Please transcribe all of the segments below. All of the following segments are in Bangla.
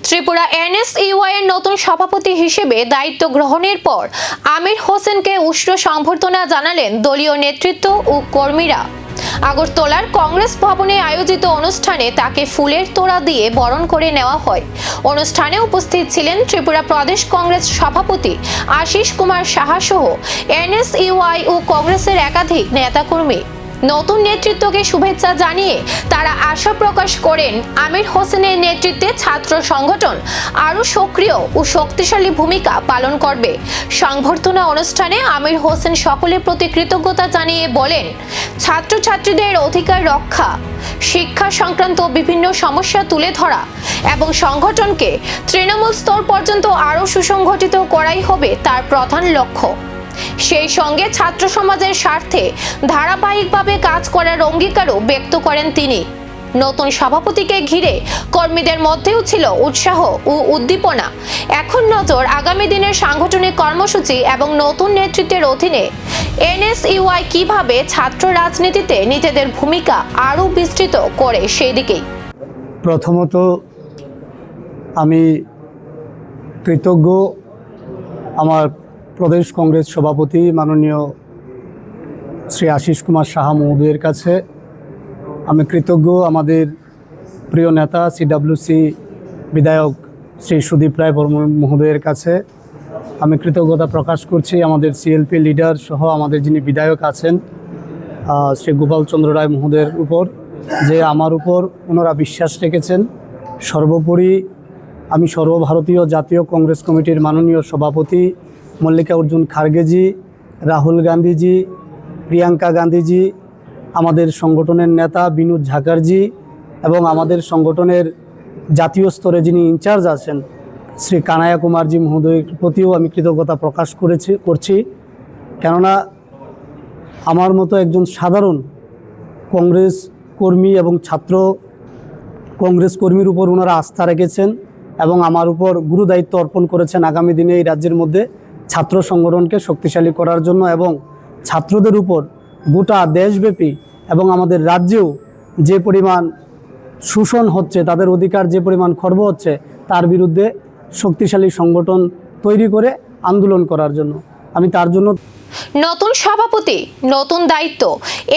ত্রিপুরা এনএসইউআই এর নতুন সভাপতি হিসেবে দায়িত্ব গ্রহণের পর আমির হোসেনকে উষ্ণ সংবর্ধনা জানালেন দলীয় নেতৃত্ব ও কর্মীরা। আগরতলার কংগ্রেস ভবনে আয়োজিত অনুষ্ঠানে তাকে ফুলের তোড়া দিয়ে বরণ করে নেওয়া হয়। অনুষ্ঠানে উপস্থিত ছিলেন ত্রিপুরা প্রদেশ কংগ্রেস সভাপতি আশিস কুমার সাহা সহ এনএসইউআই ও কংগ্রেসের একাধিক নেতাকর্মী। নতুন নেতৃত্বকে শুভেচ্ছা জানিয়ে তারা আশা প্রকাশ করেন আমির হোসেনের নেতৃত্বে ছাত্র সংগঠন আরও সক্রিয় ও শক্তিশালী ভূমিকা পালন করবে। সংবর্ধনা অনুষ্ঠানে আমির হোসেন সকলের প্রতি কৃতজ্ঞতা জানিয়ে বলেন, ছাত্রছাত্রীদের অধিকার রক্ষা, শিক্ষা সংক্রান্ত বিভিন্ন সমস্যা তুলে ধরা এবং সংগঠনকে তৃণমূল স্তর পর্যন্ত আরও সুসংগঠিত করাই হবে তার প্রধান লক্ষ্য। সেই সঙ্গে ছাত্র সমাজের স্বার্থে ধারাবাহিকভাবে কাজ করার অঙ্গীকারও ব্যক্ত করেন তিনি। নতুন সভাপতিকে ঘিরে কর্মীদের মধ্যেও ছিল উৎসাহ ও উদ্দীপনা। এখন নজর আগামী দিনের সাংগঠনিক কর্মসূচি এবং নতুন নেতৃত্বের অধীনে এনএসইউআই কিভাবে ছাত্র রাজনীতিতে নিজেদের ভূমিকা আরও বিস্তৃত করে সেই দিকেই। প্রথমত আমি কৃতজ্ঞ আমার প্রদেশ কংগ্রেস সভাপতি মাননীয় শ্রী আশিস কুমার সাহা মহোদয়ের কাছে। আমি কৃতজ্ঞ আমাদের প্রিয় নেতা সিডব্লিউসি বিধায়ক শ্রী সুদীপ রায় বর্মন মহোদয়ের কাছে। আমি কৃতজ্ঞতা প্রকাশ করছি আমাদের সিএলপি লিডার সহ আমাদের যিনি বিধায়ক আছেন শ্রী গোপাল চন্দ্র রায় মহোদয়ের উপর, যে আমার উপর ওনারা বিশ্বাস রেখেছেন। সর্বোপরি আমি সর্বভারতীয় জাতীয় কংগ্রেস কমিটির মাননীয় সভাপতি মল্লিকা অর্জুন খার্গেজি, রাহুল গান্ধীজি, প্রিয়াঙ্কা গান্ধীজি, আমাদের সংগঠনের নেতা বিনোদ ঝাকারজি এবং আমাদের সংগঠনের জাতীয় স্তরে যিনি ইনচার্জ আছেন শ্রী কানাইয়া কুমারজি মহোদয়ের প্রতিও আমি কৃতজ্ঞতা প্রকাশ করছি। কেননা আমার মতো একজন সাধারণ কংগ্রেস কর্মী এবং ছাত্র কংগ্রেস কর্মীর উপর ওনারা আস্থা রেখেছেন এবং আমার উপর গুরু দায়িত্ব অর্পণ করেছেন আগামী দিনে এই রাজ্যের মধ্যে ছাত্র সংগঠনকে শক্তিশালী করার জন্য এবং ছাত্রদের উপর গোটা দেশব্যাপী এবং আমাদের রাজ্যেও যে পরিমাণ শোষণ হচ্ছে, তাদের অধিকার যে পরিমাণ খর্ব হচ্ছে, তার বিরুদ্ধে শক্তিশালী সংগঠন তৈরি করে আন্দোলন করার জন্য আমি তার জন্য। নতুন সভাপতি, নতুন দায়িত্ব।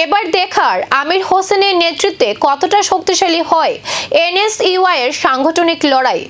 এবার দেখার আমির হোসেনের নেতৃত্বে কতটা শক্তিশালী হয় এনএসইউআই এর সাংগঠনিক লড়াই।